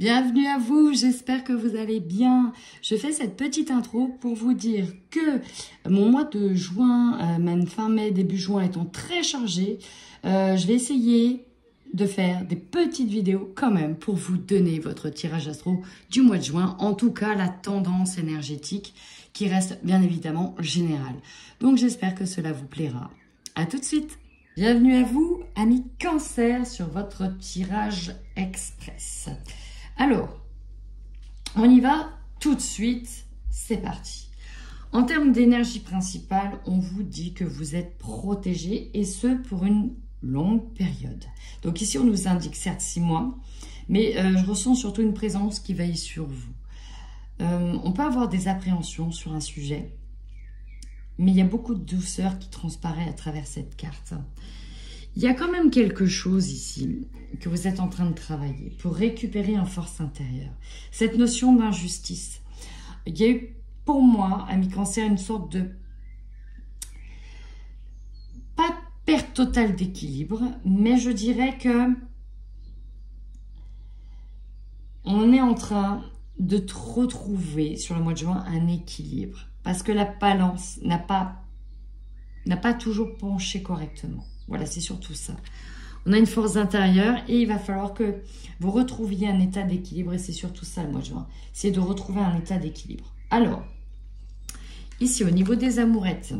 Bienvenue à vous, j'espère que vous allez bien. Je fais cette petite intro pour vous dire que mon mois de juin, même fin mai, début juin étant très chargé, je vais essayer de faire des petites vidéos quand même pour vous donner votre tirage astro du mois de juin, en tout cas la tendance énergétique qui reste bien évidemment générale. Donc j'espère que cela vous plaira. À tout de suite. Bienvenue à vous, amis Cancer, sur votre tirage express. Alors, on y va tout de suite, c'est parti. En termes d'énergie principale, on vous dit que vous êtes protégé et ce pour une longue période. Donc ici, on nous indique certes 6 mois, mais je ressens surtout une présence qui veille sur vous. On peut avoir des appréhensions sur un sujet, mais il y a beaucoup de douceur qui transparaît à travers cette carte. Il y a quand même quelque chose ici que vous êtes en train de travailler pour récupérer une force intérieure. Cette notion d'injustice. Il y a eu pour moi, ami Cancer, une sorte de... pas de perte totale d'équilibre, mais je dirais que on est en train de retrouver sur le mois de juin un équilibre. Parce que la balance n'a pas toujours penché correctement. Voilà, c'est surtout ça. On a une force intérieure et il va falloir que vous retrouviez un état d'équilibre. Et c'est surtout ça le mois de juin. C'est de retrouver un état d'équilibre. Alors, ici au niveau des amourettes,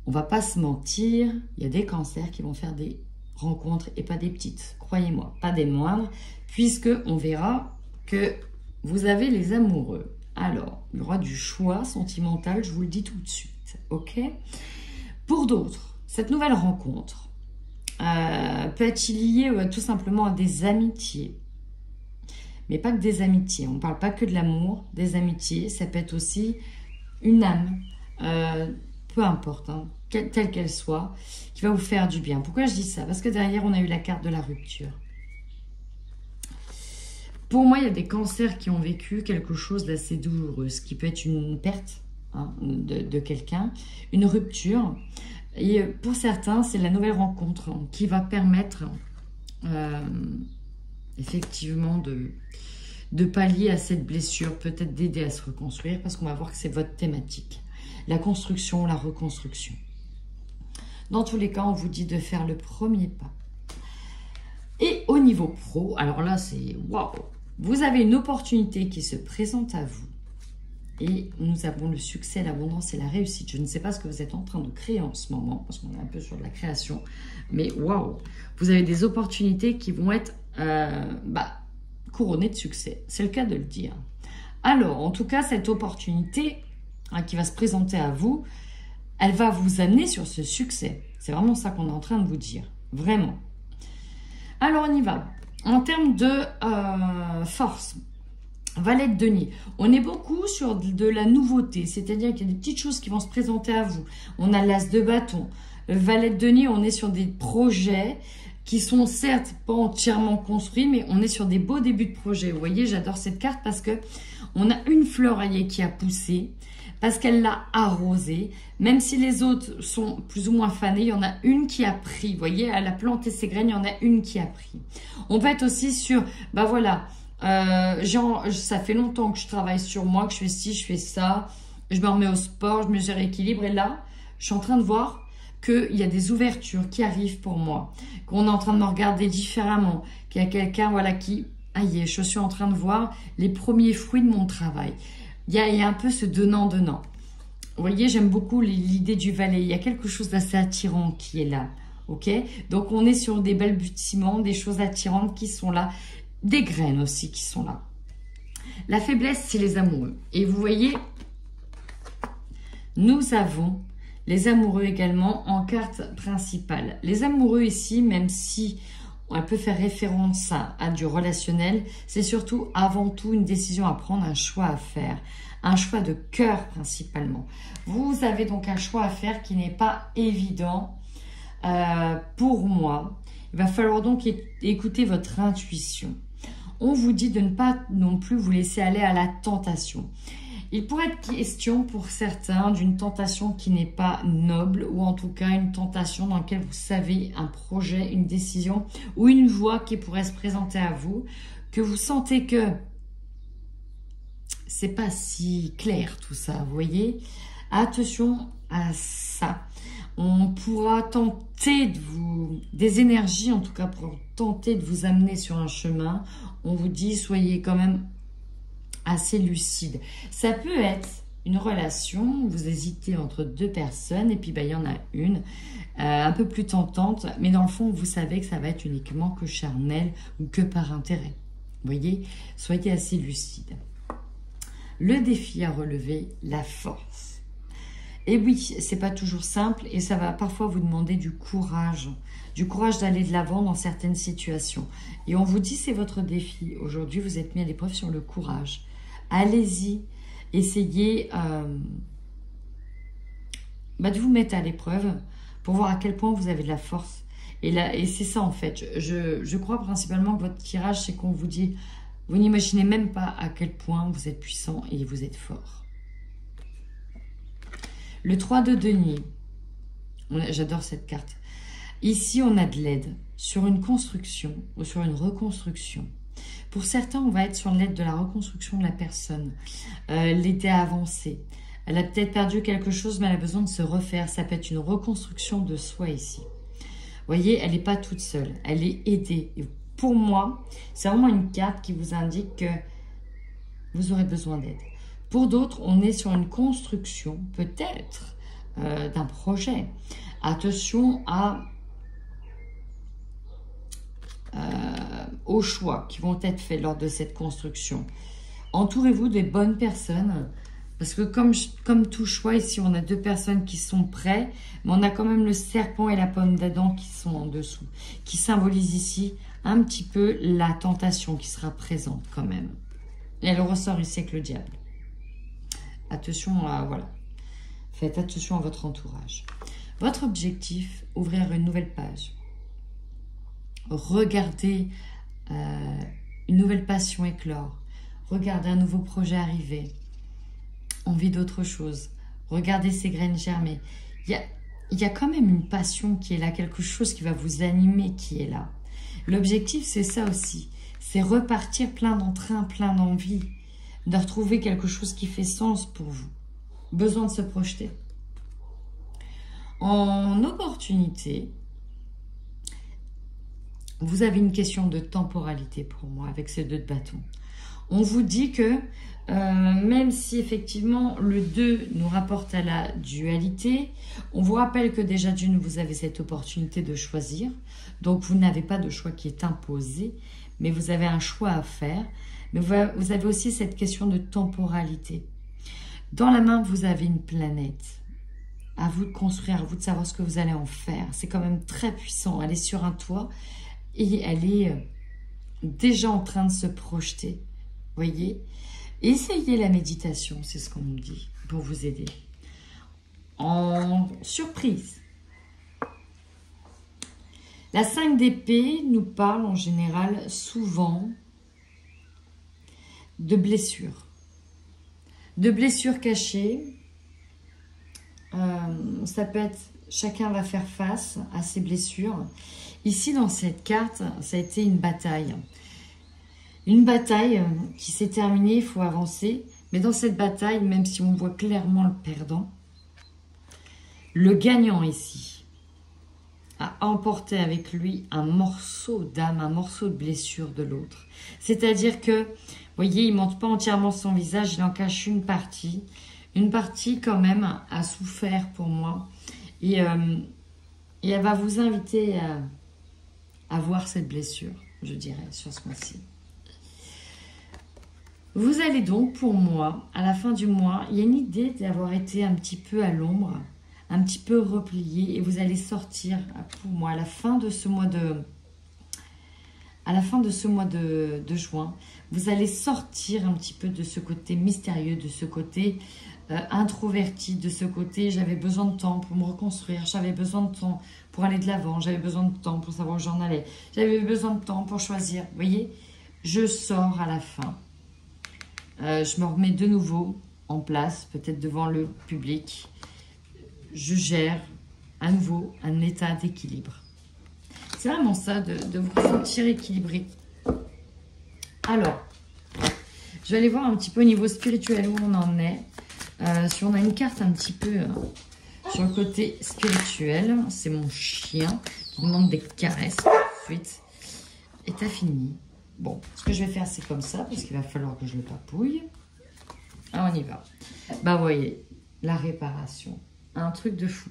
on va pas se mentir. Il y a des cancers qui vont faire des rencontres et pas des petites. Croyez-moi, pas des moindres. Puisque on verra que vous avez les amoureux. Alors, il y aura du choix sentimental, je vous le dis tout de suite. Ok? Pour d'autres, cette nouvelle rencontre peut être liée tout simplement à des amitiés. Mais pas que des amitiés. On ne parle pas que de l'amour, des amitiés. Ça peut être aussi une âme, peu importe, hein, telle qu'elle soit, qui va vous faire du bien. Pourquoi je dis ça? Parce que derrière, on a eu la carte de la rupture. Pour moi, il y a des cancers qui ont vécu quelque chose d'assez douloureux, ce qui peut être une perte de quelqu'un, une rupture. Et pour certains, c'est la nouvelle rencontre qui va permettre effectivement de pallier à cette blessure, peut-être d'aider à se reconstruire, parce qu'on va voir que c'est votre thématique. La construction, la reconstruction. Dans tous les cas, on vous dit de faire le premier pas. Et au niveau pro, alors là, c'est waouh! Vous avez une opportunité qui se présente à vous. Et nous avons le succès, l'abondance et la réussite. Je ne sais pas ce que vous êtes en train de créer en ce moment, parce qu'on est un peu sur de la création. Mais waouh, vous avez des opportunités qui vont être couronnées de succès. C'est le cas de le dire. Alors, en tout cas, cette opportunité qui va se présenter à vous, elle va vous amener sur ce succès. C'est vraiment ça qu'on est en train de vous dire. Vraiment. Alors, on y va. En termes de force, Valet de denier, on est beaucoup sur de la nouveauté, c'est-à-dire qu'il y a des petites choses qui vont se présenter à vous. On a l'as de bâton. Le valet de denier, on est sur des projets qui sont certes pas entièrement construits, mais on est sur des beaux débuts de projet. Vous voyez, j'adore cette carte parce que on a une fleuraillée qui a poussé, parce qu'elle l'a arrosée. Même si les autres sont plus ou moins fanées, il y en a une qui a pris. Vous voyez, elle a planté ses graines, il y en a une qui a pris. On peut être aussi sur, bah voilà, ça fait longtemps que je travaille sur moi, que je fais ci, je fais ça, je me remets au sport, je me rééquilibre. Et là, je suis en train de voir qu'il y a des ouvertures qui arrivent pour moi, qu'on est en train de me regarder différemment, qu'il y a quelqu'un voilà, qui... Aïe, je suis en train de voir les premiers fruits de mon travail. Il y a un peu ce donnant-donnant. Vous voyez, j'aime beaucoup l'idée du valet. Il y a quelque chose d'assez attirant qui est là. Ok? Donc, on est sur des balbutiements, des choses attirantes qui sont là. Des graines aussi qui sont là. La faiblesse, c'est les amoureux. Et vous voyez, nous avons les amoureux également en carte principale. Les amoureux ici, même si on peut faire référence à du relationnel, c'est surtout avant tout une décision à prendre, un choix à faire. Un choix de cœur principalement. Vous avez donc un choix à faire qui n'est pas évident pour moi. Il va falloir donc écouter votre intuition. On vous dit de ne pas non plus vous laisser aller à la tentation. Il pourrait être question pour certains d'une tentation qui n'est pas noble ou en tout cas une tentation dans laquelle vous savez un projet, une décision ou une voie qui pourrait se présenter à vous que vous sentez que c'est pas si clair tout ça, vous voyez. Attention à ça. On pourra tenter de vous... Des énergies, en tout cas, pour tenter de vous amener sur un chemin. On vous dit, soyez quand même assez lucide. Ça peut être une relation, vous hésitez entre deux personnes, et puis il y en a une un peu plus tentante, mais dans le fond, vous savez que ça va être uniquement que charnel ou que par intérêt. Vous voyez, soyez assez lucide. Le défi à relever, la force. Et oui, c'est pas toujours simple et ça va parfois vous demander du courage d'aller de l'avant dans certaines situations. Et on vous dit c'est votre défi. Aujourd'hui, vous êtes mis à l'épreuve sur le courage. Allez-y, essayez de vous mettre à l'épreuve pour voir à quel point vous avez de la force. Et c'est ça en fait. Je crois principalement que votre tirage, c'est qu'on vous dit, vous n'imaginez même pas à quel point vous êtes puissant et vous êtes fort. Le 3 de denier. J'adore cette carte. Ici, on a de l'aide sur une construction ou sur une reconstruction. Pour certains, on va être sur l'aide de la reconstruction de la personne, l'aider à avancer. Elle a peut-être perdu quelque chose, mais elle a besoin de se refaire. Ça peut être une reconstruction de soi ici. Vous voyez, elle n'est pas toute seule, elle est aidée. Et pour moi, c'est vraiment une carte qui vous indique que vous aurez besoin d'aide. Pour d'autres, on est sur une construction, peut-être, d'un projet. Attention aux choix qui vont être faits lors de cette construction. Entourez-vous des bonnes personnes, parce que comme tout choix, ici, on a deux personnes qui sont prêtes, mais on a quand même le serpent et la pomme d'Adam qui sont en dessous, qui symbolisent ici un petit peu la tentation qui sera présente quand même. Et elle ressort ici avec le diable. Attention à, voilà. Faites attention à votre entourage. Votre objectif, ouvrir une nouvelle page. Regardez une nouvelle passion éclore. Regardez un nouveau projet arriver. Envie d'autre chose. Regardez ces graines germer. Il y a quand même une passion qui est là, quelque chose qui va vous animer qui est là. L'objectif, c'est ça aussi. C'est repartir plein d'entrain, plein d'envie, de retrouver quelque chose qui fait sens pour vous. Besoin de se projeter. En opportunité, vous avez une question de temporalité pour moi avec ces deux de bâtons. On vous dit que même si effectivement le 2 nous rapporte à la dualité, on vous rappelle que déjà d'une, vous avez cette opportunité de choisir. Donc vous n'avez pas de choix qui est imposé, mais vous avez un choix à faire. Mais vous avez aussi cette question de temporalité. Dans la main, vous avez une planète. À vous de construire, à vous de savoir ce que vous allez en faire. C'est quand même très puissant. Elle est sur un toit et elle est déjà en train de se projeter. Voyez, essayez la méditation, c'est ce qu'on nous dit, pour vous aider. En surprise, la 5 d'épée nous parle en général souvent de blessures. De blessures cachées. Ça peut être, chacun va faire face à ses blessures. Ici, dans cette carte, ça a été une bataille. Une bataille qui s'est terminée, il faut avancer. Mais dans cette bataille, même si on voit clairement le perdant, le gagnant ici a emporté avec lui un morceau d'âme, un morceau de blessure de l'autre. C'est-à-dire que, vous voyez, il ne montre pas entièrement son visage, il en cache une partie. Une partie quand même a souffert pour moi. Et elle va vous inviter à voir cette blessure, je dirais, sur ce mois-ci. Vous allez donc, pour moi, à la fin du mois, il y a une idée d'avoir été un petit peu à l'ombre, un petit peu replié, et vous allez sortir, pour moi, à la fin de ce mois de juin, vous allez sortir un petit peu de ce côté mystérieux, de ce côté introverti, de ce côté j'avais besoin de temps pour me reconstruire, j'avais besoin de temps pour aller de l'avant, j'avais besoin de temps pour savoir où j'en allais, j'avais besoin de temps pour choisir. Vous voyez, je sors à la fin. Je me remets de nouveau en place, peut-être devant le public. Je gère à nouveau un état d'équilibre. C'est vraiment ça, de vous sentir équilibré. Alors, je vais aller voir un petit peu au niveau spirituel où on en est. Si on a une carte un petit peu sur le côté spirituel, c'est mon chien qui demande des caresses tout de suite. Et t'as fini. Bon, ce que je vais faire, c'est comme ça, parce qu'il va falloir que je le papouille. Alors, on y va. Bah, vous voyez, la réparation. Un truc de fou.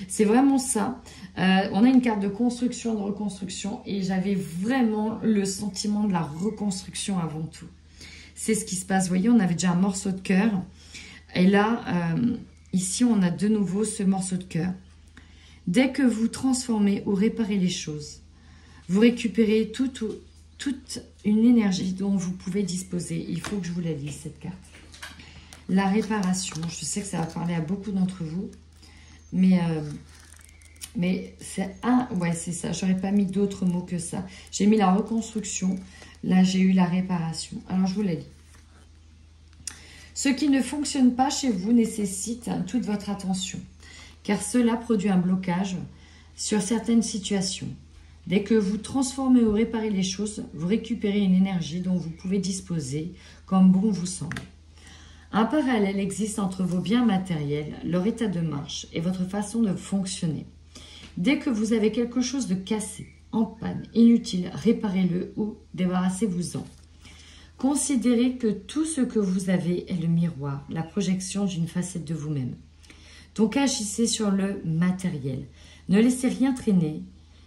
C'est vraiment ça. On a une carte de construction, de reconstruction, et j'avais vraiment le sentiment de la reconstruction avant tout. C'est ce qui se passe. Vous voyez, on avait déjà un morceau de cœur. Et là, ici, on a de nouveau ce morceau de cœur. Dès que vous transformez ou réparez les choses, vous récupérez toute une énergie dont vous pouvez disposer. Il faut que je vous la dise, cette carte. La réparation. Je sais que ça va parler à beaucoup d'entre vous. Mais c'est ouais, c'est ça. J'aurais pas mis d'autres mots que ça. J'ai mis la reconstruction. Là, j'ai eu la réparation. Alors, je vous la lis. Ce qui ne fonctionne pas chez vous nécessite toute votre attention, car cela produit un blocage sur certaines situations. Dès que vous transformez ou réparez les choses, vous récupérez une énergie dont vous pouvez disposer comme bon vous semble. Un parallèle existe entre vos biens matériels, leur état de marche et votre façon de fonctionner. Dès que vous avez quelque chose de cassé, en panne, inutile, réparez-le ou débarrassez-vous-en. Considérez que tout ce que vous avez est le miroir, la projection d'une facette de vous-même. Donc agissez sur le matériel. Ne laissez rien traîner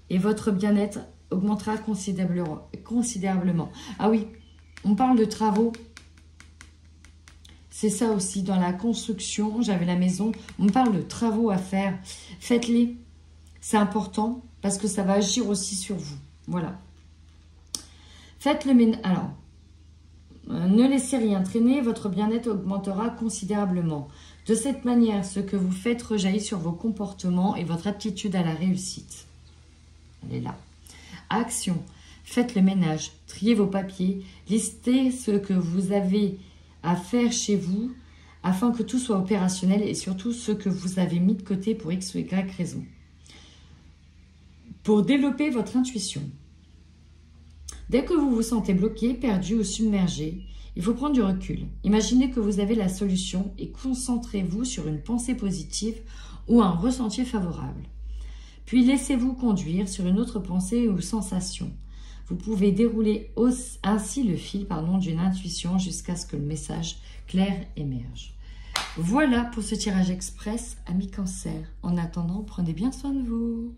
et votre bien-être augmentera considérablement. Ah oui, on parle de travaux. C'est ça aussi, dans la construction, j'avais la maison, on parle de travaux à faire. Faites-les, c'est important parce que ça va agir aussi sur vous. Voilà. Faites le ménage. Alors, ne laissez rien traîner, votre bien-être augmentera considérablement. De cette manière, ce que vous faites rejaillit sur vos comportements et votre aptitude à la réussite. Elle est là. Action. Faites le ménage, triez vos papiers, listez ce que vous avez à faire chez vous afin que tout soit opérationnel et surtout ce que vous avez mis de côté pour X ou Y raison. Pour développer votre intuition. Dès que vous vous sentez bloqué, perdu ou submergé, il faut prendre du recul. Imaginez que vous avez la solution et concentrez-vous sur une pensée positive ou un ressenti favorable. Puis laissez-vous conduire sur une autre pensée ou sensation. Vous pouvez dérouler ainsi le fil d'une intuition jusqu'à ce que le message clair émerge. Voilà pour ce tirage express, amis Cancer. En attendant, prenez bien soin de vous.